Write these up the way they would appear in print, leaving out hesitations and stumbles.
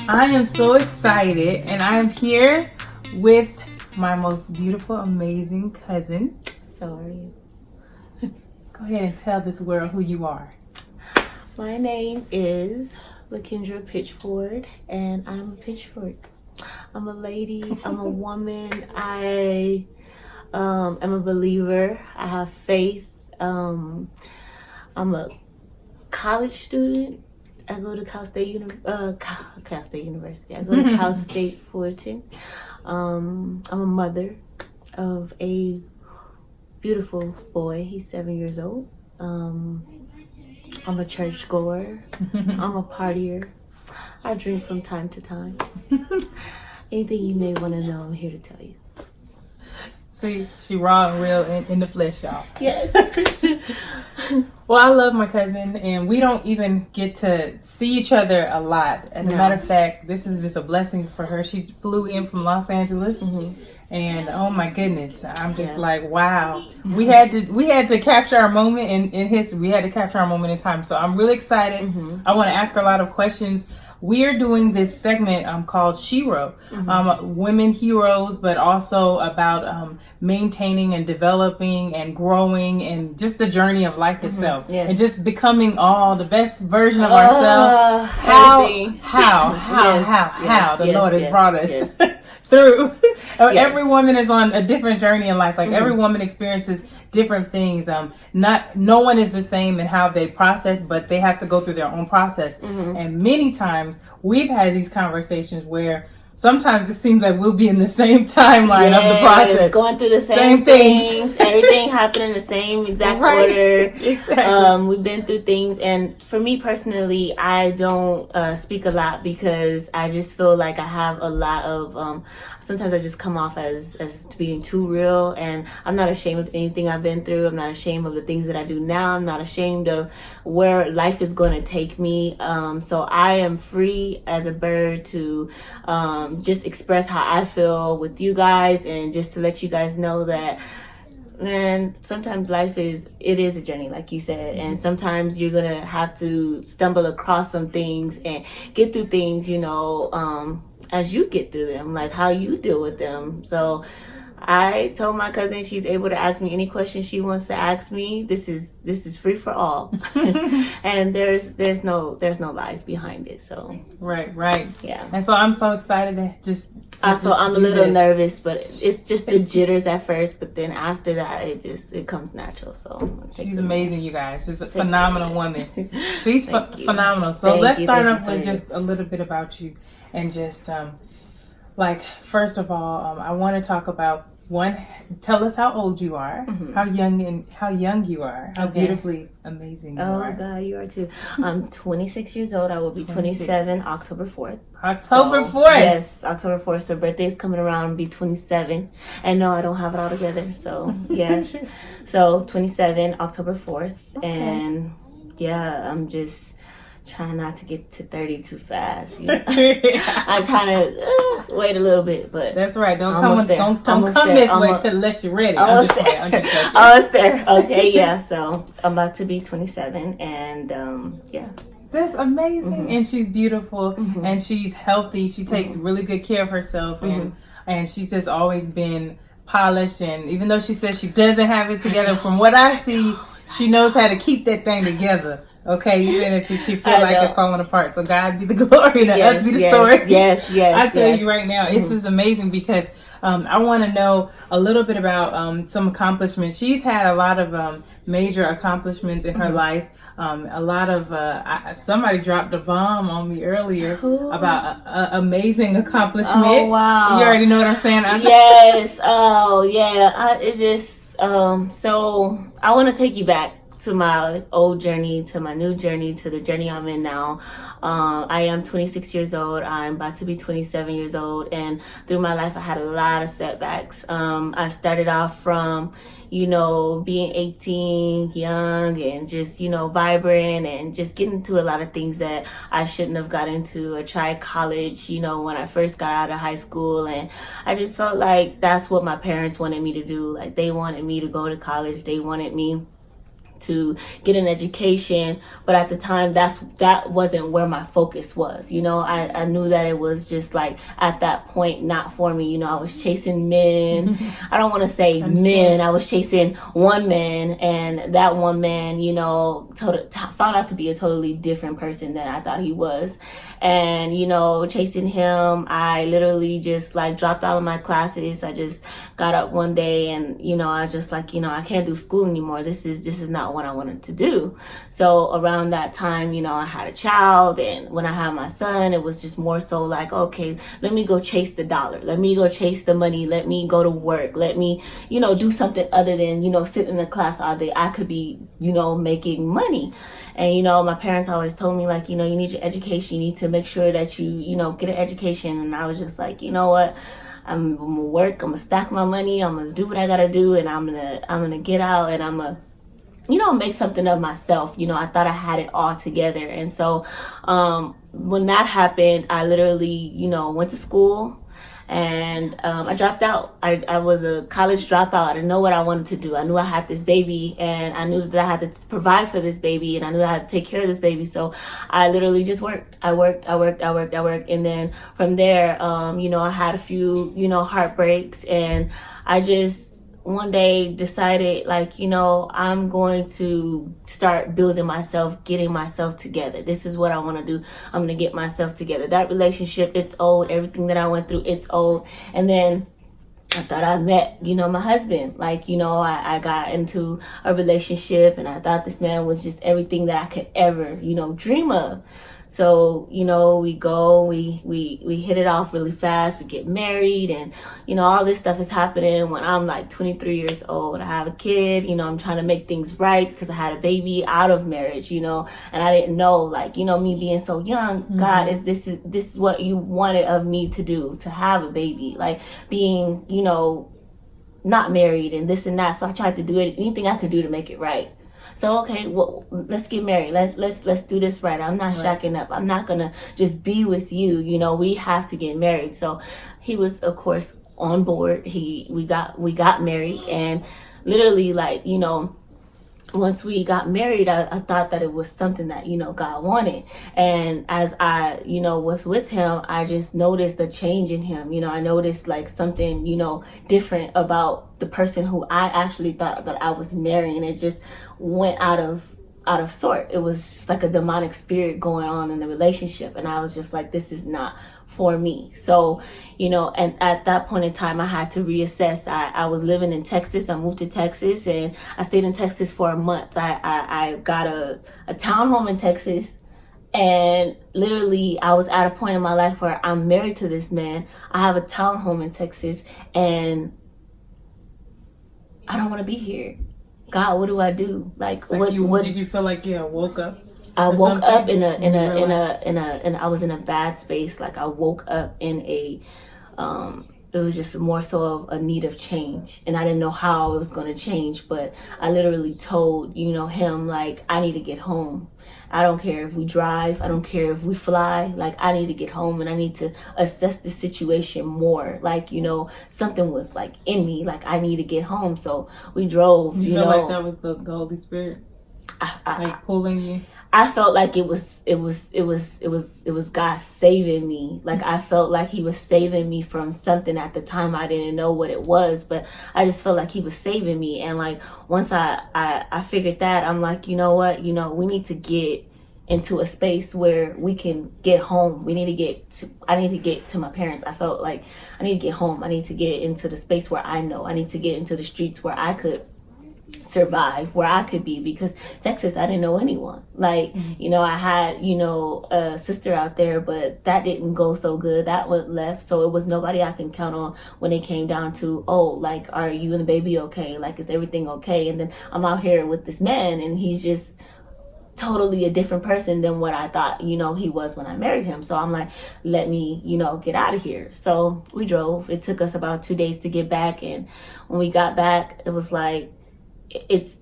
I am so excited, and I am here with my most beautiful, amazing cousin. So are you. Go ahead and tell this world who you are. My name is LaKendra Pitchford, and I'm a Pitchford. I'm a lady. I'm a woman. I am a believer. I have faith. I'm a college student. I go to Cal State University. I go to Cal State Fullerton. I'm a mother of a beautiful boy. He's 7 years old. I'm a church goer. I'm a partier. I drink from time to time. Anything you may want to know, I'm here to tell you. See, she raw and real in the flesh, y'all. Yes. Well, I love my cousin, and we don't even get to see each other a lot. As a matter of fact, this is just a blessing for her. She flew in from Los Angeles, and oh my goodness, I'm just like, wow. We had to capture our moment in history. We had to capture our moment in time. So I'm really excited. I want to ask her a lot of questions. We're doing this segment called Sheros, women heroes, but also about maintaining and developing and growing and just the journey of life itself, and just becoming all the best version of ourselves. How the Lord has brought us through. Every woman is on a different journey in life. Like every woman experiences different things. No one is the same in how they process, but they have to go through their own process. And many times we've had these conversations where sometimes it seems like we'll be in the same timeline of the process, going through the same things, everything happening in the same exact order. Exactly. We've been through things, and for me personally, I don't speak a lot because I just feel like I have a lot of. Sometimes I just come off as being too real, and I'm not ashamed of anything I've been through. I'm not ashamed of the things that I do now. I'm not ashamed of where life is going to take me. So I am free as a bird to just express how I feel with you guys, and just to let you guys know that, man, sometimes life is a journey, like you said, and sometimes you're gonna have to stumble across some things and get through things, as you get through them, like how you deal with them. So I told my cousin she's able to ask me any question she wants to ask me. This is free for all. And there's no lies behind it. So right. Yeah. And so I'm so excited to just also I'm a little nervous, but it's just the jitters at first, but then after that it comes natural. So she's amazing, you guys. She's a phenomenal woman. She's phenomenal. So let's start off with just a little bit about you, and just first of all, I want to talk about tell us how old you are, how young you are, how beautifully amazing you are. Oh God, you are too. I'm 26 years old. I will be 27 October 4th. October 4th? Yes, October 4th. So birthday's coming around and be 27. And no, I don't have it all together. So yes. So 27 October 4th. Okay. And yeah, I'm just trying not to get to 30 too fast. I'm trying to wait a little bit, but that's right. Don't come this way unless you're ready. Almost there. Okay, yeah. So I'm about to be 27, and yeah. That's amazing, and she's beautiful, and she's healthy. She takes really good care of herself, and she's just always been polished. And even though she says she doesn't have it together, from what I see, she knows how to keep that thing together. Okay, even if she feel like it's falling apart. So God be the glory, and us be the story. Yes. I tell you right now, this is amazing because I want to know a little bit about some accomplishments. She's had a lot of major accomplishments in her life. A lot of somebody dropped a bomb on me earlier about amazing accomplishment. Oh wow! You already know what I'm saying. Yes. Oh yeah. So I want to take you back to my old journey, to my new journey, to the journey I'm in now. I am 26 years old. I'm about to be 27 years old. And through my life, I had a lot of setbacks. I started off from, being 18, young, and just, vibrant, and just getting into a lot of things that I shouldn't have got into. I tried college, when I first got out of high school. And I just felt like that's what my parents wanted me to do. Like, they wanted me to go to college. They wanted me to get an education. But at the time, that wasn't where my focus was. You know, I knew that it was just like at that point not for me. You know, I was chasing men. I don't want to say men. I was chasing one man, and that one man, you know, found out to be a totally different person than I thought he was. And, you know, chasing him, I literally just like dropped out of my classes. I just got up one day and, you know, I was just like, you know, I can't do school anymore. This is not what I wanted to do. So around that time, you know, I had a child, and when I had my son, it was just more so like, okay, let me go chase the dollar. Let me go chase the money. Let me go to work. Let me, you know, do something other than, you know, sit in the class all day. I could be, you know, making money. And, you know, my parents always told me, like, you know, you need your education. You need to make sure that you know, get an education. And I was just like, you know what? I'm gonna work. I'm gonna stack my money. I'm gonna do what I gotta do. And I'm gonna get out, and I'm gonna, you know, make something of myself. You know, I thought I had it all together. And so when that happened, I literally, you know, went to school. And I dropped out. I was a college dropout. I didn't know what I wanted to do. I knew I had this baby, and I knew that I had to provide for this baby, and I knew I had to take care of this baby. So I literally just worked. I worked. And then from there, you know, I had a few, you know, heartbreaks, and I just one day decided, like, you know, I'm going to start building myself, getting myself together. This is what I want to do. I'm going to get myself together. That relationship, it's old. Everything that I went through, it's old. And then I thought I met, you know, my husband. Like, you know, I got into a relationship, and I thought this man was just everything that I could ever, you know, dream of. So, you know, we hit it off really fast. We get married, and, you know, all this stuff is happening when I'm like 23 years old. I have a kid, you know, I'm trying to make things right because I had a baby out of marriage, you know, and I didn't know, like, you know, me being so young, God, this is what you wanted of me to do, to have a baby, like being, you know, not married and this and that. So I tried to do anything I could do to make it right. So, okay, well, let's get married. Let's do this right. I'm not shacking up. I'm not gonna just be with you. You know, we have to get married. So he was, of course, on board. We got married, and literally, like, you know, once we got married, I thought that it was something that, you know, God wanted. And as I, you know, was with him, I just noticed a change in him. You know, I noticed like something, you know, different about the person who I actually thought that I was marrying. It just went out of sort. It was just like a demonic spirit going on in the relationship. And I was just like, this is not for me. So, you know, and at that point in time, I had to reassess. I was living in Texas. I moved to Texas, and I stayed in Texas for a month. I got a townhome in Texas, and literally I was at a point in my life where I'm married to this man. I have a townhome in Texas, and I don't want to be here. God, what do I do? Like what did you feel like you woke up? I woke up and I was in a bad space. Like I woke up in a it was just more so of a need of change, and I didn't know how it was going to change, but I literally told, you know, him, like, I need to get home. I don't care if we drive, I don't care if we fly, like, I need to get home, and I need to assess the situation more. Like, you know, something was like in me, like I need to get home. So we drove. You felt like that was the Holy Spirit, like pulling you. I felt like it was God saving me. Like I felt like he was saving me from something at the time. I didn't know what it was, but I just felt like he was saving me. And like once I figured that, I'm like, you know what, you know, we need to get into a space where we can get home. I need to get to my parents. I felt like I need to get home. I need to get into the space where I know. I need to get into the streets where I could survive, where I could be, because Texas, I didn't know anyone. Like, you know, I had, you know, a sister out there, but that didn't go so good. That was left. So it was nobody I can count on when it came down to, oh, like, are you and the baby okay? Like, is everything okay? And then I'm out here with this man, and he's just totally a different person than what I thought, you know, he was when I married him. So I'm like, let me, you know, get out of here. So we drove. It took us about 2 days to get back. And when we got back, it was like, it's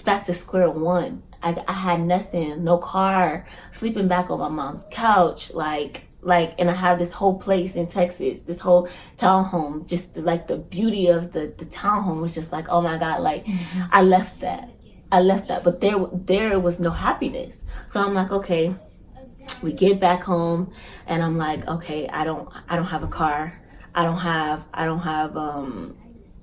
back to square one. I had nothing, no car, sleeping back on my mom's couch, like, and I have this whole place in Texas, this whole townhome, just like the beauty of the townhome was just like, oh my God, like I left that. I left that, but there was no happiness. So I'm like, okay, we get back home, and I'm like, okay, I don't have a car. I don't have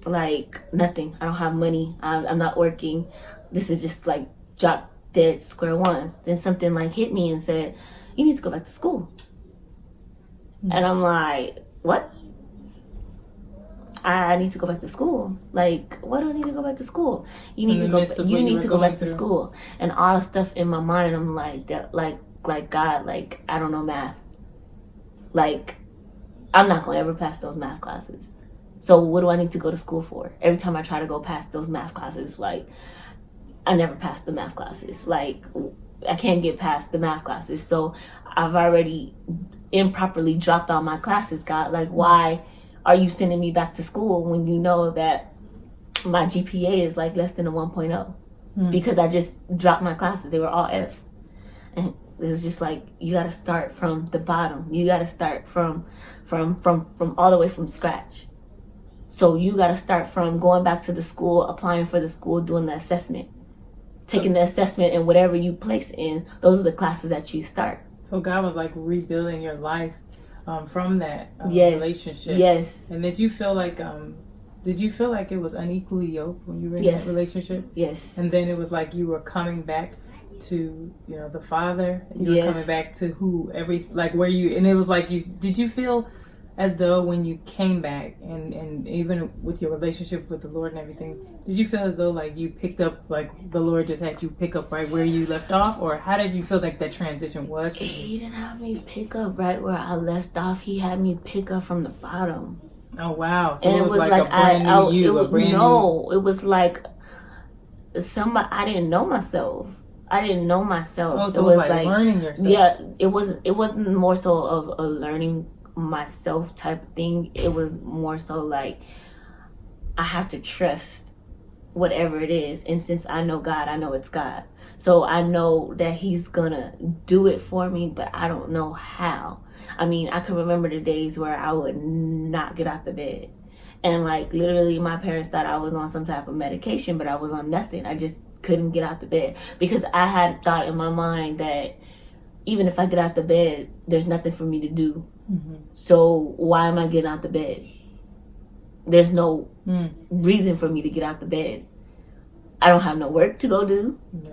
like nothing. I don't have money. I'm not working. This is just like drop dead square one. Then something like hit me and said, you need to go back to school. And I'm like, what? I need to go back to school. Like, what do I need to go back to school? You need to go back to school. And all the stuff in my mind, I'm like, that, like God, like, I don't know math. Like, I'm not gonna ever pass those math classes. So what do I need to go to school for? Every time I try to go past those math classes, like, I never pass the math classes. Like, I can't get past the math classes. So I've already improperly dropped all my classes, God. Like, why are you sending me back to school when you know that my GPA is like less than a 1.0? Because I just dropped my classes. They were all Fs. And it was just like, you got to start from the bottom. You got to start from all the way from scratch. So you got to start from going back to the school, applying for the school, doing the assessment, taking the assessment, and whatever you place in, those are the classes that you start. So God was like rebuilding your life from that relationship. Yes. And did you feel like it was unequally yoked when you were in that relationship? Yes. And then it was like you were coming back to, you know, the Father. You were coming back to and it was like did you feel as though when you came back and even with your relationship with the Lord and everything, did you feel as though like you picked up, like the Lord just had you pick up right where you left off? Or how did you feel like that transition was for you? He didn't have me pick up right where I left off. He had me pick up from the bottom. Oh, wow. So and it was like a brand new you, it was like somebody, I didn't know myself. Oh, so it was like learning yourself. Yeah, it wasn't more so of a learning myself type of thing. It was more so like, I have to trust whatever it is. And since I know God, I know it's God. So I know that He's gonna do it for me, but I don't know how. I mean, I can remember the days where I would not get out the bed. And like literally my parents thought I was on some type of medication, but I was on nothing. I just couldn't get out the bed because I had thought in my mind that even if I get out the bed, there's nothing for me to do. So why am I getting out the bed? There's no reason for me to get out the bed. I don't have no work to go do. Yeah,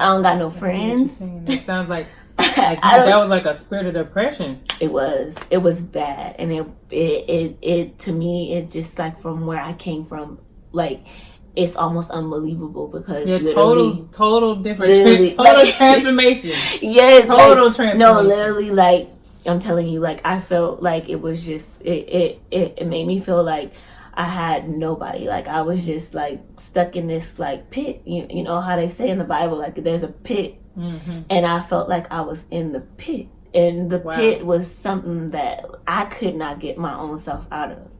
I don't got no friends. It sounds like that was like a spirit of depression. It was bad, and it to me, it's just like from where I came from, like it's almost unbelievable because total different, total transformation. Yes, total transformation. No, literally, like I'm telling you, like I felt like it was just it made me feel like I had nobody. Like I was just like stuck in this like pit. You know how they say in the Bible, like there's a pit. And I felt like I was in the pit, and the pit was something that I could not get my own self out of.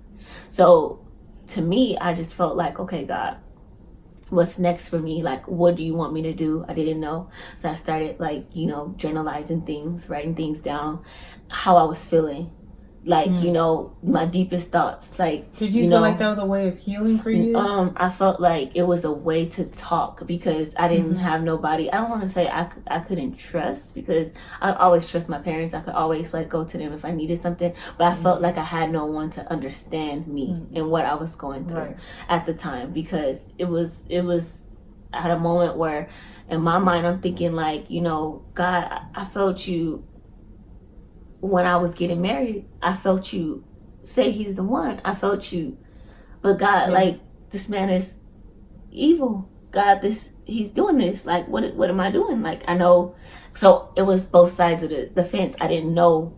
So to me, I just felt like, okay, God, what's next for me? Like, what do you want me to do? I didn't know. So I started like, you know, journalizing things, writing things down, how I was feeling. Like, you know, my deepest thoughts. Like, did you feel like that was a way of healing for you? I felt like it was a way to talk because I didn't have nobody. I don't want to say I couldn't trust, because I always trust my parents. I could always like go to them if I needed something, but I felt like I had no one to understand me and what I was going through at the time, because it was at a moment where in my mind I'm thinking like, you know, God, I felt you. When I was getting married, I felt you say He's the one. I felt you. But God, like, this man is evil. God, he's doing this. Like, what am I doing? Like, I know. So it was both sides of the fence. I didn't know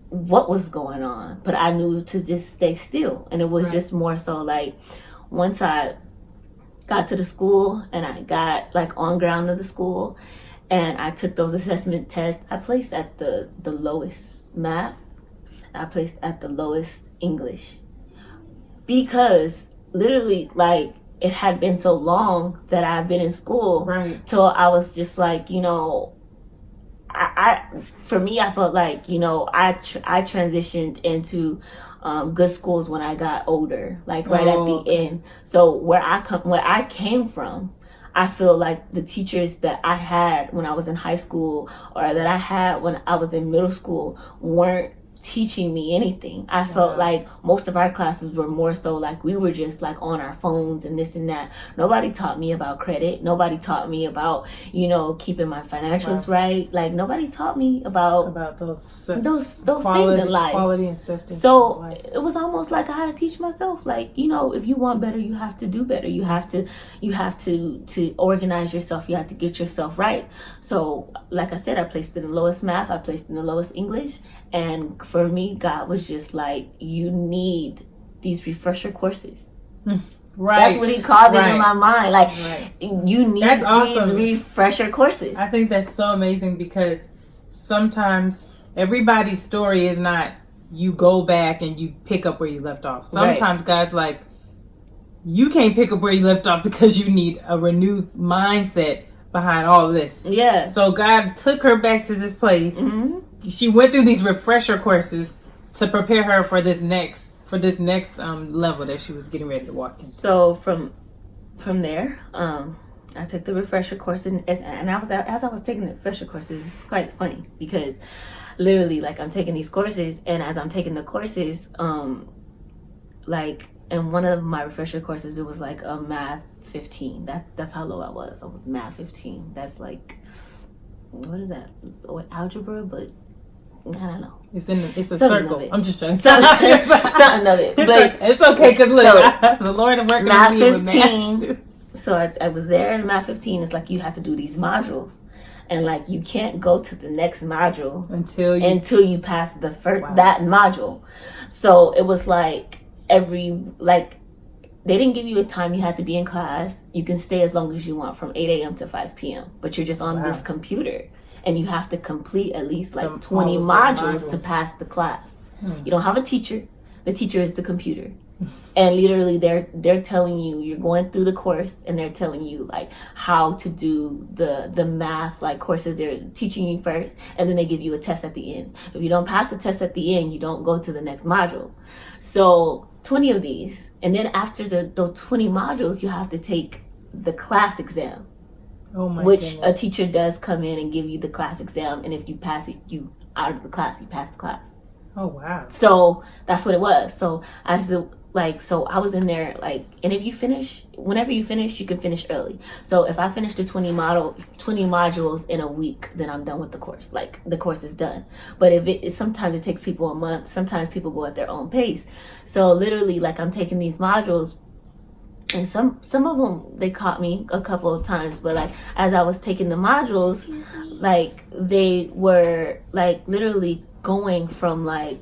what was going on, but I knew to just stay still. And it was just more so like, once I got to the school and I got like on ground of the school, and I took those assessment tests, I placed at the lowest math. I placed at the lowest English. Because literally, like, it had been so long that I've been in school. Till I was just like, you know, for me, I felt like, you know, I transitioned into good schools when I got older, like right at the end. So where I came from, I feel like the teachers that I had when I was in high school or that I had when I was in middle school weren't teaching me anything. I felt like most of our classes were more so like we were just like on our phones and this and that. Nobody taught me about credit. Nobody taught me about, you know, keeping my financials right. Like nobody taught me about those things in life. Quality and systems. So it was almost like I had to teach myself, like, you know, if you want better, you have to do better. You have to organize yourself. You have to get yourself right. So like I said, I placed in the lowest math, I placed in the lowest English. And for me, God was just like, you need these refresher courses. Right. That's what he called it in my mind. Like, you need these refresher courses. I think that's so amazing because sometimes everybody's story is not you go back and you pick up where you left off. Sometimes God's like, you can't pick up where you left off because you need a renewed mindset behind all this. Yeah. So God took her back to this place. She went through these refresher courses to prepare her for this next level that she was getting ready to walk in. So from there, I took the refresher course and as I was taking the refresher courses, it's quite funny because literally like I'm taking these courses and as I'm taking the courses, like in one of my refresher courses it was like a math 15. That's how low I was. I was math 15. That's like, what is that? Algebra, but I don't know. It's a circle. I'm just trying to something of it. But it's okay because look, the Lord is working math with me 15. with math. So I was there in math 15. It's like you have to do these modules, and like you can't go to the next module until you pass the first that module. So it was like they didn't give you a time you had to be in class. You can stay as long as you want from 8 a.m. to 5 p.m. But you're just on this computer. And you have to complete at least like 20 modules to pass the class. You don't have a teacher. The teacher is the computer. And literally they're telling you, you're going through the course and they're telling you like how to do the math like courses. They're teaching you first and then they give you a test at the end. If you don't pass the test at the end, you don't go to the next module. So 20 of these. And then after those 20 modules, you have to take the class exam. Oh my which goodness. A teacher does come in and give you the class exam, and if you pass it, you out of the class, you pass the class. Oh wow! So that's what it was. So I was in there like, and if you finish, whenever you finish, you can finish early. So if I finish the 20 modules in a week, then I'm done with the course. Like the course is done. But sometimes it takes people a month. Sometimes people go at their own pace. So literally, like I'm taking these modules. And some of them, they caught me a couple of times. But, like, as I was taking the modules, like, they were, like, literally going from, like,